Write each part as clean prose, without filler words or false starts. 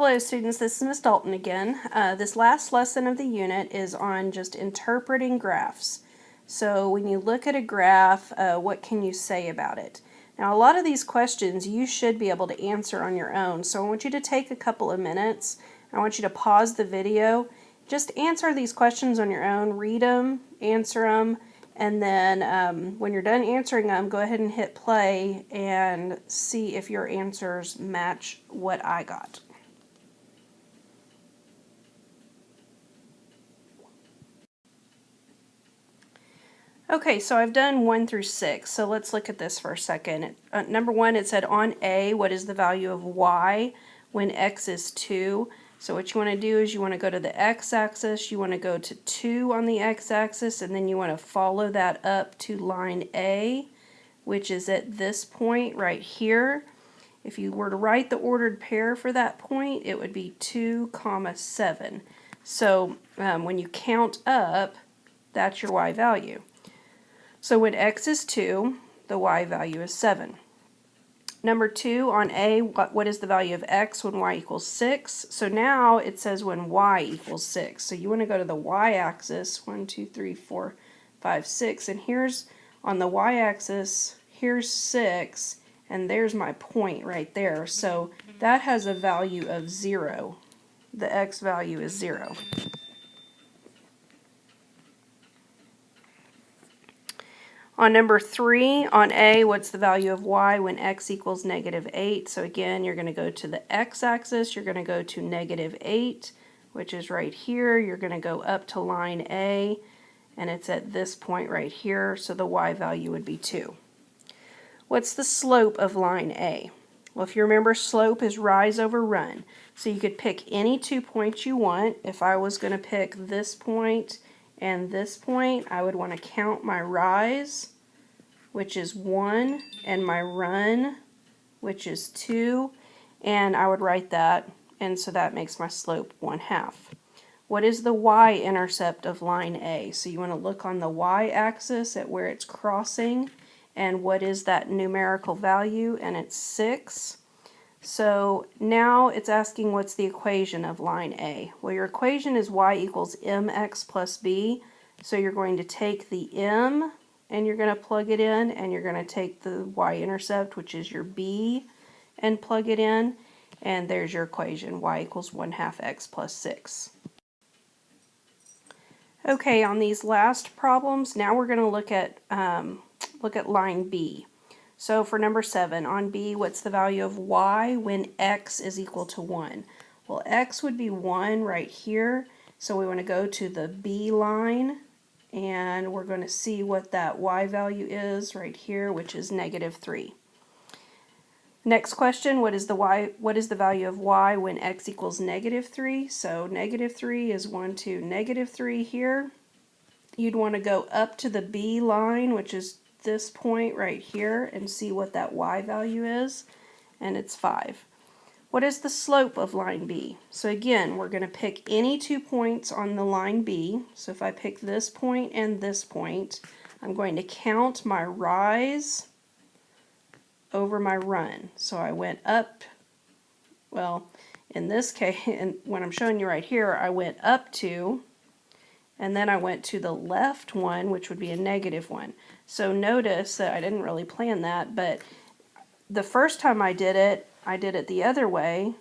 Hello students, this is Ms. Dalton again. This last lesson of the unit is on just interpreting graphs. So when you look at a graph, what can you say about it? Now a lot of these questions you should be able to answer on your own, so I want you to take a couple of minutes. I want you to pause the video, just answer these questions on your own, read them, answer them, and then when you're done answering them, go ahead and hit play and see if your answers match what I got. Okay, so I've done 1 through 6, so let's look at this for a second. Number 1, it said on A, what is the value of y when x is 2? So what you want to do is you want to go to the x-axis, you want to go to 2 on the x-axis, and then you want to follow that up to line A, which is at this point right here. If you were to write the ordered pair for that point, it would be 2, 7. So when you count up, that's your y value. So when x is 2, the y value is 7. Number 2 on A, what is the value of x when y equals 6? So now it says when y equals 6. So you want to go to the y-axis, 1, 2, 3, 4, 5, 6, and here's on the y-axis, here's 6, and there's my point right there. So that has a value of 0. The x value is 0. On number 3, on A, what's the value of y when x equals -8? So again, you're going to go to the x-axis, you're going to go to -8, which is right here. You're going to go up to line A, and it's at this point right here, so the y value would be 2. What's the slope of line A? Well, if you remember, slope is rise over run. So you could pick any 2 points you want. If I was going to pick this point and this point, I would want to count my rise, which is 1, and my run, which is 2, and I would write that, and so that makes my slope 1/2. What is the y-intercept of line A? So you want to look on the y-axis at where it's crossing, and what is that numerical value, and it's 6. So now it's asking what's the equation of line A. Well, your equation is y equals mx plus b, so you're going to take the m, and you're going to plug it in, and you're going to take the y-intercept, which is your b, and plug it in, and there's your equation, y equals 1/2 x plus 6. Okay, on these last problems, now we're going to look at line B. So for number 7, on B, what's the value of y when x is equal to 1? Well, x would be 1 right here, so we want to go to the B line, and we're going to see what that y value is right here, which is -3. Next question, what is the value of y when x equals -3? So -3 is 1 to -3 here. You'd want to go up to the B line, which is this point right here, and see what that y value is, and it's 5. What is the slope of line B? So again, we're going to pick any 2 points on the line B. So if I pick this point and this point, I'm going to count my rise over my run. So I went up, well, in this case, and when I'm showing you right here, I went up 2, and then I went to the left one, which would be a -1. So notice that I didn't really plan that, but the first time I did it the other way,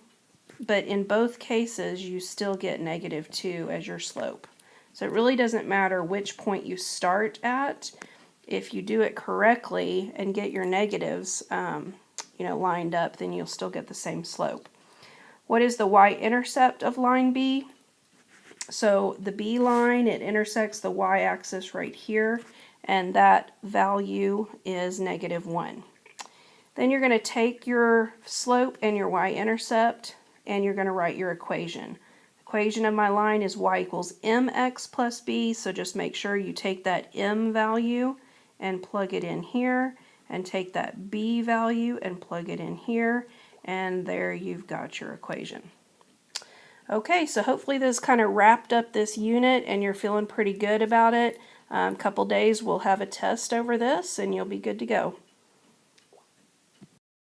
but in both cases you still get -2 as your slope. So it really doesn't matter which point you start at. If you do it correctly and get your negatives lined up, then you'll still get the same slope. What is the y-intercept of line B? So the B line, it intersects the y-axis right here, and that value is -1. Then you're going to take your slope and your y-intercept, and you're going to write your equation. The equation of my line is y equals mx plus b, so just make sure you take that m value and plug it in here, and take that b value and plug it in here, and there you've got your equation. Okay, so hopefully this kind of wrapped up this unit and you're feeling pretty good about it. A couple days we'll have a test over this and you'll be good to go.